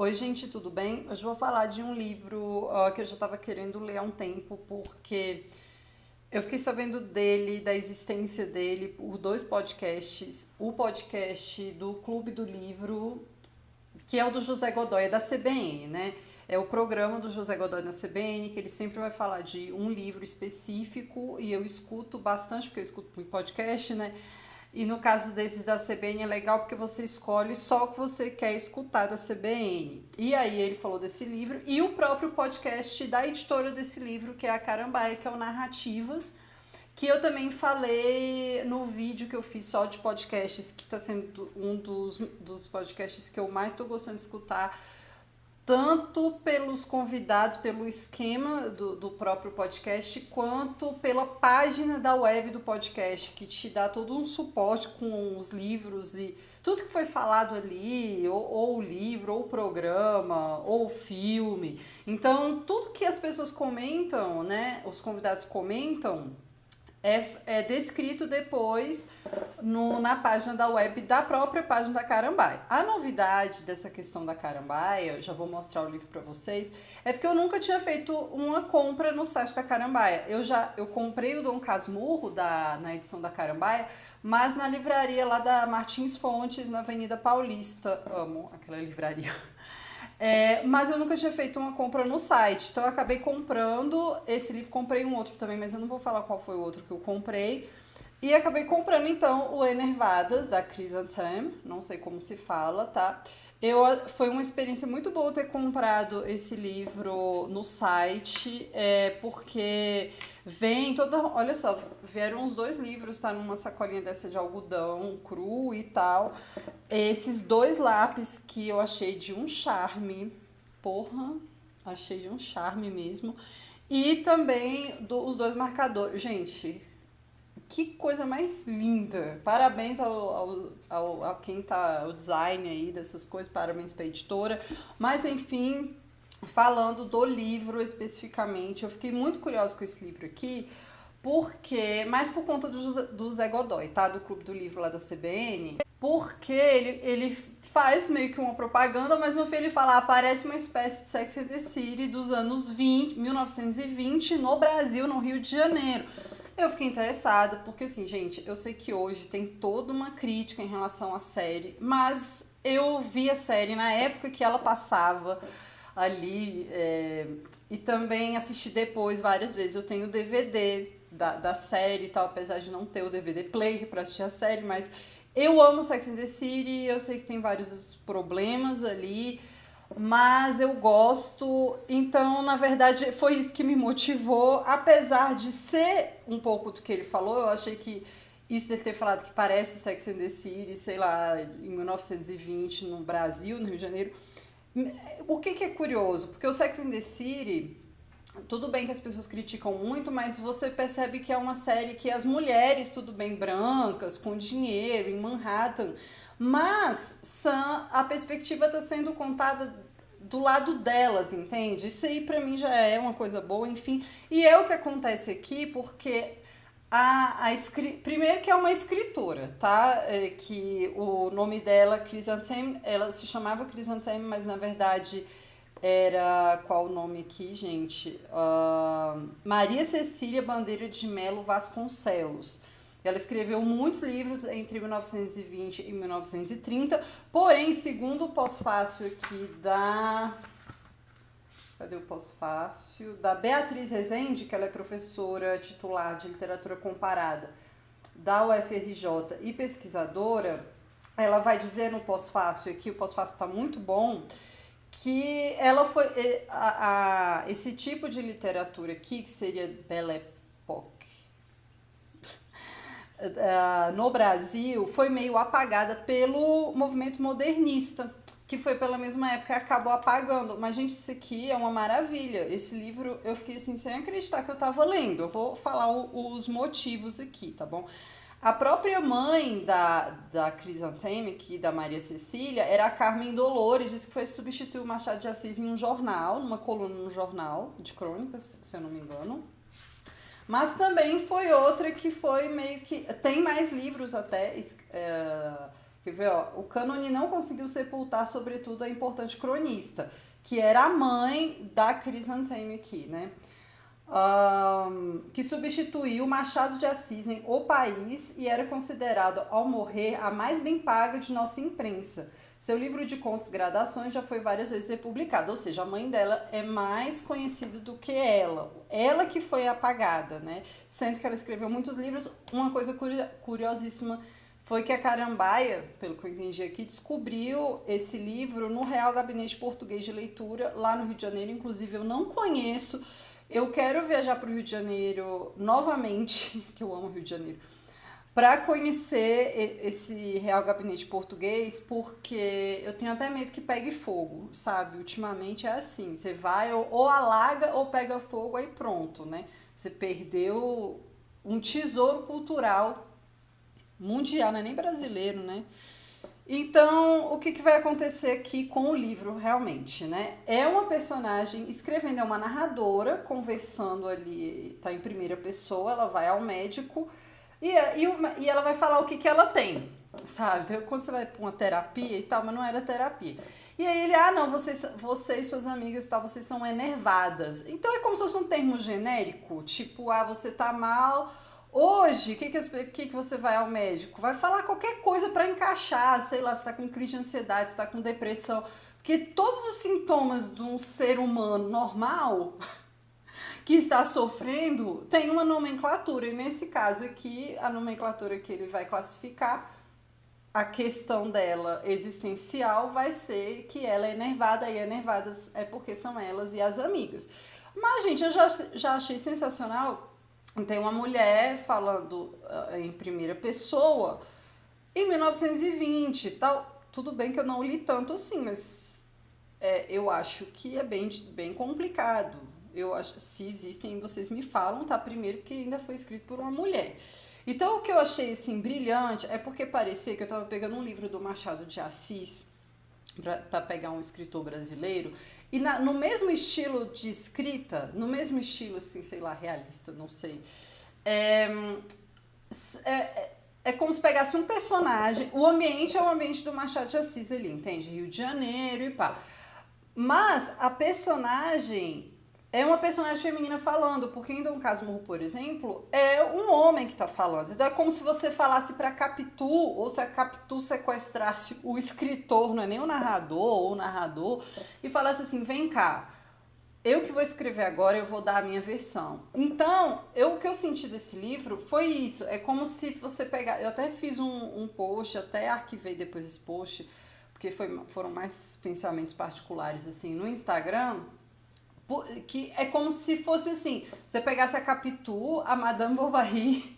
Oi, gente, tudo bem? Hoje eu vou falar de um livro que eu já estava querendo ler há um tempo, porque eu fiquei sabendo dele, da existência dele, por dois podcasts. O podcast do Clube do Livro, que é o do José Godoy, é da CBN, né? É o programa do José Godoy na CBN, que ele sempre vai falar de um livro específico, e eu escuto bastante, porque eu escuto muito podcast, né? E no caso desses da CBN é legal porque você escolhe só o que você quer escutar da CBN. E aí ele falou desse livro e o próprio podcast da editora desse livro, que é a Carambaia, que é o Narrativas, que eu também falei no vídeo que eu fiz só de podcasts, que está sendo um dos podcasts que eu mais estou gostando de escutar, tanto pelos convidados, pelo esquema do próprio podcast, quanto pela página da web do podcast, que te dá todo um suporte com os livros e tudo que foi falado ali, ou o livro, ou o programa, ou o filme. Então, tudo que as pessoas comentam, né, os convidados comentam, é descrito depois na página da web da própria página da Carambaia. A novidade dessa questão da Carambaia, eu já vou mostrar o livro para vocês, é porque eu nunca tinha feito uma compra no site da Carambaia. Eu comprei o Dom Casmurro na edição da Carambaia, mas na livraria lá da Martins Fontes, na Avenida Paulista. Amo aquela livraria. Mas eu nunca tinha feito uma compra no site, então eu acabei comprando esse livro, comprei um outro também, mas eu não vou falar qual foi o outro que eu comprei. E acabei comprando então o Enervadas, da Chrysantheme, não sei como se fala, tá? Foi uma experiência muito boa ter comprado esse livro no site, porque vem toda. Olha só, vieram os dois livros, tá? Numa sacolinha dessa de algodão cru e tal. Esses dois lápis que eu achei de um charme, porra, achei de um charme mesmo. E também os dois marcadores. Gente, que coisa mais linda! Parabéns a quem tá, o design aí dessas coisas, parabéns pra editora. Mas enfim, falando do livro especificamente, eu fiquei muito curiosa com esse livro aqui, porque, mais por conta do Zé Godoy, tá? Do Clube do Livro lá da CBN, porque ele faz meio que uma propaganda, mas no fim ele fala, parece uma espécie de Sex and the City dos anos 1920 no Brasil, no Rio de Janeiro. Eu fiquei interessada, porque assim, gente, eu sei que hoje tem toda uma crítica em relação à série, mas eu vi a série na época que ela passava ali, e também assisti depois várias vezes. Eu tenho o DVD da série e tal, apesar de não ter o DVD player pra assistir a série, mas eu amo Sex and the City, eu sei que tem vários problemas ali, mas eu gosto, então na verdade foi isso que me motivou, apesar de ser um pouco do que ele falou. Eu achei que isso dele ter falado que parece Sex and the City, sei lá, em 1920 no Brasil, no Rio de Janeiro. O que é curioso? Porque o Sex and the City, tudo bem que as pessoas criticam muito, mas você percebe que é uma série que as mulheres, tudo bem, brancas, com dinheiro, em Manhattan, mas a perspectiva está sendo contada do lado delas, entende? Isso aí pra mim já é uma coisa boa, enfim. E é o que acontece aqui, porque primeiro que é uma escritora, tá? Que o nome dela, Chrysantheme, ela se chamava Chrysantheme, mas na verdade era, qual o nome aqui, gente? Maria Cecília Bandeira de Melo Vasconcelos. Ela escreveu muitos livros entre 1920 e 1930, porém, segundo o pós-fácil aqui Cadê o pós-fácil? Da Beatriz Rezende, que ela é professora titular de literatura comparada da UFRJ e pesquisadora. Ela vai dizer no pós-fácil aqui, o pós-fácil está muito bom, que ela foi esse tipo de literatura aqui, que seria Belle Époque, no Brasil, foi meio apagada pelo movimento modernista, que foi pela mesma época e acabou apagando. Mas, gente, isso aqui é uma maravilha. Esse livro, eu fiquei assim, sem acreditar que eu tava lendo. Eu vou falar os motivos aqui, tá bom? A própria mãe da Chrysantheme, que da Maria Cecília, era a Carmen Dolores, disse que foi substituir o Machado de Assis em um jornal, numa coluna no jornal de crônicas, se eu não me engano. Mas também foi outra que foi meio que... Tem mais livros até, que Porque, vê, ó, o cânone não conseguiu sepultar, sobretudo, a importante cronista, que era a mãe da Crisanteme aqui, né? Que substituiu Machado de Assis em O País e era considerado, ao morrer, a mais bem paga de nossa imprensa. Seu livro de contos Gradações já foi várias vezes republicado, ou seja, a mãe dela é mais conhecida do que ela que foi apagada, né? Sendo que ela escreveu muitos livros. Uma coisa curiosíssima foi que a Carambaia, pelo que eu entendi aqui, descobriu esse livro no Real Gabinete Português de Leitura, lá no Rio de Janeiro. Inclusive, eu não conheço. Eu quero viajar para o Rio de Janeiro novamente, que eu amo o Rio de Janeiro, para conhecer esse Real Gabinete Português, porque eu tenho até medo que pegue fogo, sabe? Ultimamente é assim, você vai ou alaga ou pega fogo, aí pronto, né? Você perdeu um tesouro cultural mundial, não é nem brasileiro, né? Então, o que vai acontecer aqui com o livro, realmente, né? É uma personagem escrevendo, é uma narradora, conversando ali, tá em primeira pessoa, ela vai ao médico e ela vai falar o que ela tem, sabe? Então, quando você vai pra uma terapia e tal, mas não era terapia. E aí ele, não, você e suas amigas e tal, vocês são enervadas. Então, é como se fosse um termo genérico, tipo, você tá mal... Hoje, o que você vai ao médico? Vai falar qualquer coisa para encaixar, sei lá, você está com crise de ansiedade, você está com depressão. Porque todos os sintomas de um ser humano normal que está sofrendo tem uma nomenclatura. E nesse caso aqui, a nomenclatura que ele vai classificar, a questão dela existencial vai ser que ela é enervada, e enervadas é porque são elas e as amigas. Mas, gente, eu já achei sensacional. Tem uma mulher falando em primeira pessoa em 1920 e tal. Tudo bem que eu não li tanto assim, mas eu acho que é bem complicado. Eu acho, se existem, vocês me falam, tá? Primeiro que ainda foi escrito por uma mulher. Então, o que eu achei assim brilhante é porque parecia que eu tava pegando um livro do Machado de Assis para pegar um escritor brasileiro e no mesmo estilo de escrita, no mesmo estilo assim, sei lá, realista, não sei, é como se pegasse um personagem, o ambiente é o ambiente do Machado de Assis ali, entende? Rio de Janeiro e pá, mas a personagem é uma personagem feminina falando, porque em Dom Casmurro, por exemplo, é um homem que tá falando. Então é como se você falasse pra Capitu, ou se a Capitu sequestrasse o escritor, não é nem o narrador ou o narrador, e falasse assim, vem cá, eu que vou escrever agora, eu vou dar a minha versão. Então, o que eu senti desse livro foi isso, é como se você pegar... Eu até fiz um post, até arquivei depois esse post, porque foram mais pensamentos particulares, assim, no Instagram... que é como se fosse assim, você pegasse a Capitu, a Madame Bovary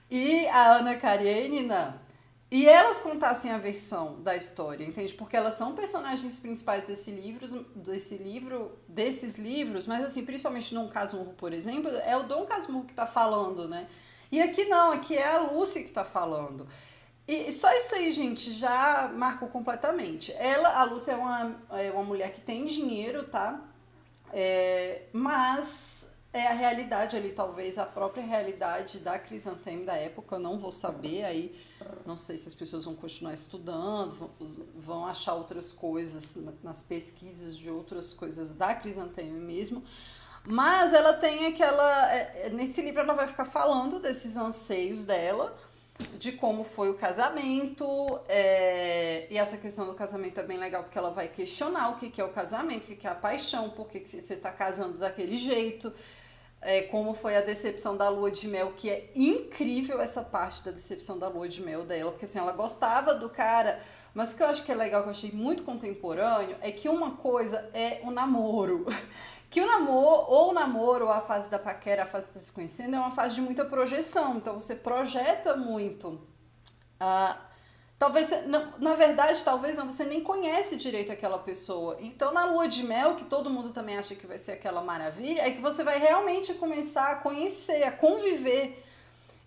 e a Ana Karenina e elas contassem a versão da história, entende? Porque elas são personagens principais desses livros, mas assim, principalmente no Dom Casmurro, por exemplo, é o Dom Casmurro que tá falando, né? E aqui não, aqui é a Lúcia que tá falando. E só isso aí, gente, já marcou completamente. A Lúcia é uma mulher que tem dinheiro, tá? Mas é a realidade ali, talvez a própria realidade da Crisanteme da época, eu não vou saber, aí não sei se as pessoas vão continuar estudando, vão achar outras coisas nas pesquisas de outras coisas da Crisanteme mesmo, mas ela tem nesse livro ela vai ficar falando desses anseios dela, de como foi o casamento, e essa questão do casamento é bem legal porque ela vai questionar o que é o casamento, o que é a paixão, por que você está casando daquele jeito, como foi a decepção da lua de mel, que é incrível essa parte da decepção da lua de mel dela, porque assim, ela gostava do cara, mas o que eu acho que é legal, que eu achei muito contemporâneo, é que uma coisa é o namoro, que o namoro, ou a fase da paquera, a fase de estar se conhecendo, é uma fase de muita projeção. Então, você projeta muito. Talvez você nem conhece direito aquela pessoa. Então, na lua de mel, que todo mundo também acha que vai ser aquela maravilha, é que você vai realmente começar a conhecer, a conviver.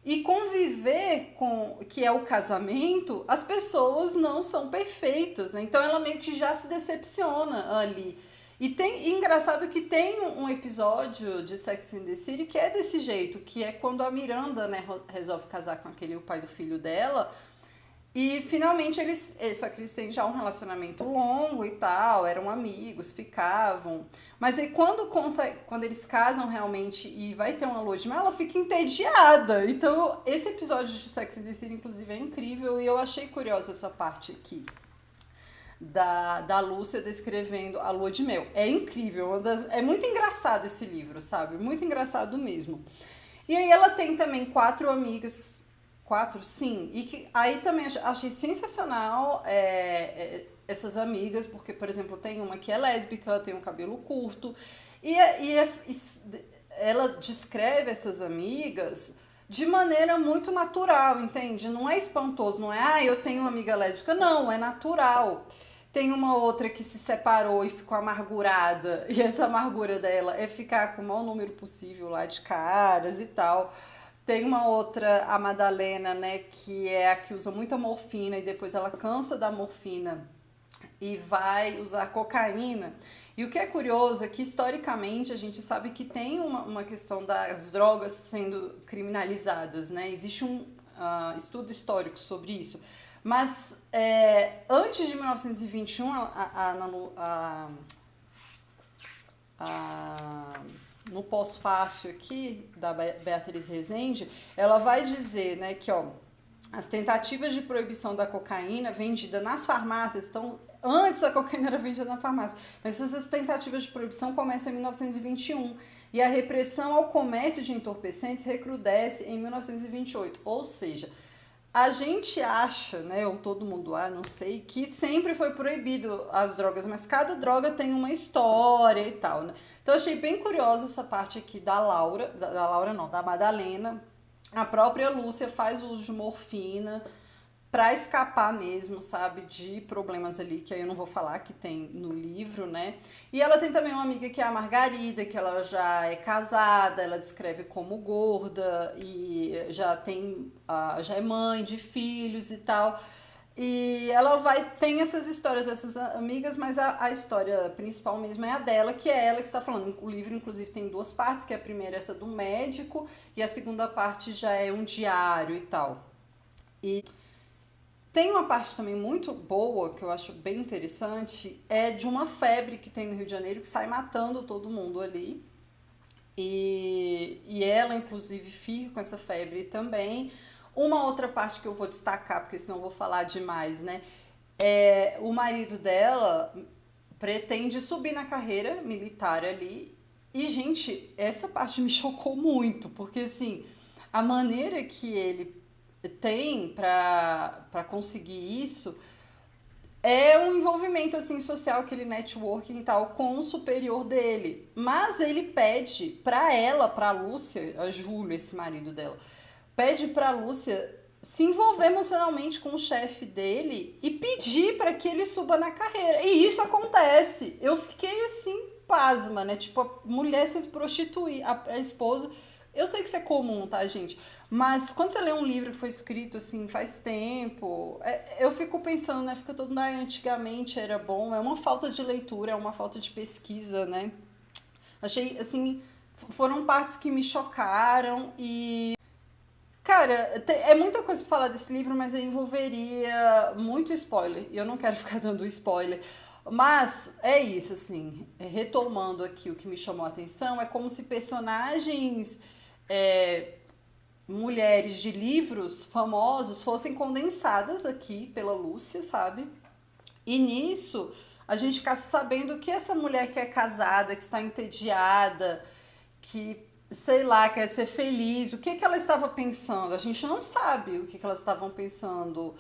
E conviver com, que é o casamento, as pessoas não são perfeitas, né? Então, ela meio que já se decepciona ali. E engraçado que tem um episódio de Sex and the City que é desse jeito, que é quando a Miranda, né, resolve casar com o pai do filho dela, E finalmente só que eles têm já um relacionamento longo e tal, eram amigos, ficavam. Mas aí quando eles casam realmente e vai ter uma lua de mel, ela fica entediada. Então, esse episódio de Sex and the City, inclusive, é incrível e eu achei curiosa essa parte aqui da Lúcia descrevendo a lua de mel. É incrível, é muito engraçado esse livro, sabe? Muito engraçado mesmo. E aí ela tem também 4 amigas, 4, sim, e que aí também achei sensacional essas amigas, porque, por exemplo, tem uma que é lésbica, tem um cabelo curto, ela descreve essas amigas de maneira muito natural, entende? Não é espantoso, não é, eu tenho uma amiga lésbica, não, é natural. Tem uma outra que se separou e ficou amargurada, e essa amargura dela é ficar com o maior número possível lá de caras e tal. Tem uma outra, a Madalena, né, que é a que usa muita morfina e depois ela cansa da morfina e vai usar cocaína. E o que é curioso é que, historicamente, a gente sabe que tem uma questão das drogas sendo criminalizadas, né? Existe um estudo histórico sobre isso. Mas antes de 1921, no pós-fácil aqui, da Beatriz Rezende, ela vai dizer, né, que as tentativas de proibição da cocaína vendida nas farmácias estão... Antes a cocaína era vendida na farmácia, mas essas tentativas de proibição começam em 1921 e a repressão ao comércio de entorpecentes recrudesce em 1928. Ou seja, a gente acha, né, ou todo mundo não sei, que sempre foi proibido as drogas, mas cada droga tem uma história e tal, né? Então eu achei bem curiosa essa parte aqui da da Madalena. A própria Lúcia faz uso de morfina para escapar mesmo, sabe, de problemas ali, que aí eu não vou falar, que tem no livro, né? E ela tem também uma amiga que é a Margarida, que ela já é casada, ela descreve como gorda e já é mãe de filhos e tal. E ela tem essas histórias dessas amigas, mas a história principal mesmo é a dela, que é ela que está falando. O livro, inclusive, tem 2 partes, que a primeira é essa do médico, e a segunda parte já é um diário e tal. E tem uma parte também muito boa, que eu acho bem interessante, é de uma febre que tem no Rio de Janeiro, que sai matando todo mundo ali. E ela, inclusive, fica com essa febre também. Uma outra parte que eu vou destacar, porque senão eu vou falar demais, né? O marido dela pretende subir na carreira militar ali. E, gente, essa parte me chocou muito, porque, assim, a maneira que ele tem para conseguir isso é um envolvimento assim social, aquele networking e tal, com o superior dele. Mas ele pede pra ela, pra Lúcia, a Júlia, esse marido dela, pede pra Lúcia se envolver emocionalmente com o chefe dele e pedir para que ele suba na carreira. E isso acontece. Eu fiquei assim, pasma, né? Tipo, a mulher sendo prostituir, a esposa. Eu sei que isso é comum, tá, gente? Mas quando você lê um livro que foi escrito assim faz tempo, eu fico pensando, né? Fica todo mundo, antigamente era bom. É uma falta de leitura, é uma falta de pesquisa, né? Achei, assim, foram partes que me chocaram e... Cara, é muita coisa pra falar desse livro, mas envolveria muito spoiler. E eu não quero ficar dando spoiler. Mas é isso, assim, retomando aqui o que me chamou a atenção, é como se personagens, mulheres de livros famosos fossem condensadas aqui pela Lúcia, sabe? E nisso a gente ficasse sabendo que essa mulher que é casada, que está entediada, que, sei lá, quer ser feliz, o que ela estava pensando? A gente não sabe o que elas estavam pensando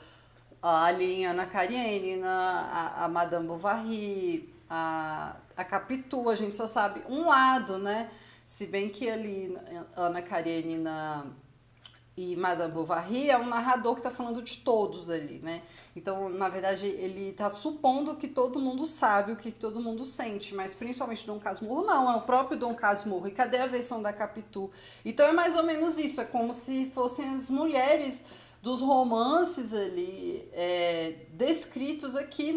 ali em Ana Karenina, a Madame Bovary, a Capitu, a gente só sabe um lado, né? Se bem que ali Ana Karenina e Madame Bovary é um narrador que está falando de todos ali, né? Então, na verdade, ele está supondo que todo mundo sabe o que todo mundo sente, mas principalmente Dom Casmurro não, é o próprio Dom Casmurro. E cadê a versão da Capitu? Então é mais ou menos isso, é como se fossem as mulheres dos romances ali descritos aqui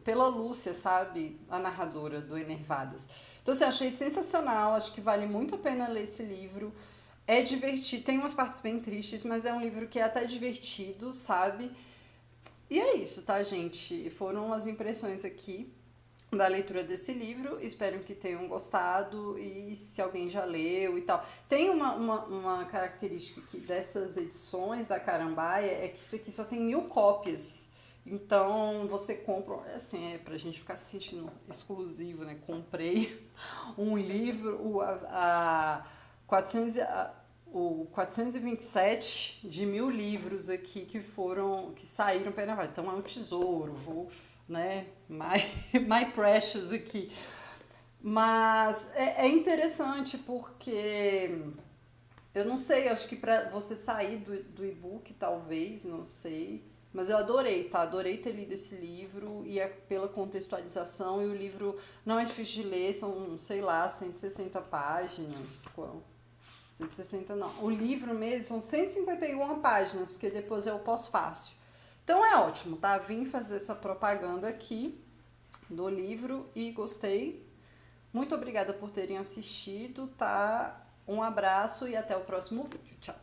pela Lúcia, sabe? A narradora do Enervadas. Então, assim, achei sensacional, acho que vale muito a pena ler esse livro. É divertido, tem umas partes bem tristes, mas é um livro que é até divertido, sabe? E é isso, tá, gente? Foram as impressões aqui da leitura desse livro. Espero que tenham gostado e se alguém já leu e tal. Tem uma característica aqui dessas edições da Carambaia, é que isso aqui só tem 1000 cópias. Então você compra, assim, é pra gente ficar se sentindo exclusivo, né? Comprei um livro, a 400, o 427 de 1000 livros aqui que saíram para Naval. Então é um tesouro, vou, né? My precious aqui. Mas é interessante porque eu não sei, acho que para você sair do e-book, talvez, não sei. Mas eu adorei, tá? Adorei ter lido esse livro e pela contextualização. E o livro não é difícil de ler, são, sei lá, 160 páginas. 160 não. O livro mesmo são 151 páginas, porque depois é o pós-fácil. Então é ótimo, tá? Vim fazer essa propaganda aqui do livro e gostei. Muito obrigada por terem assistido, tá? Um abraço e até o próximo vídeo. Tchau!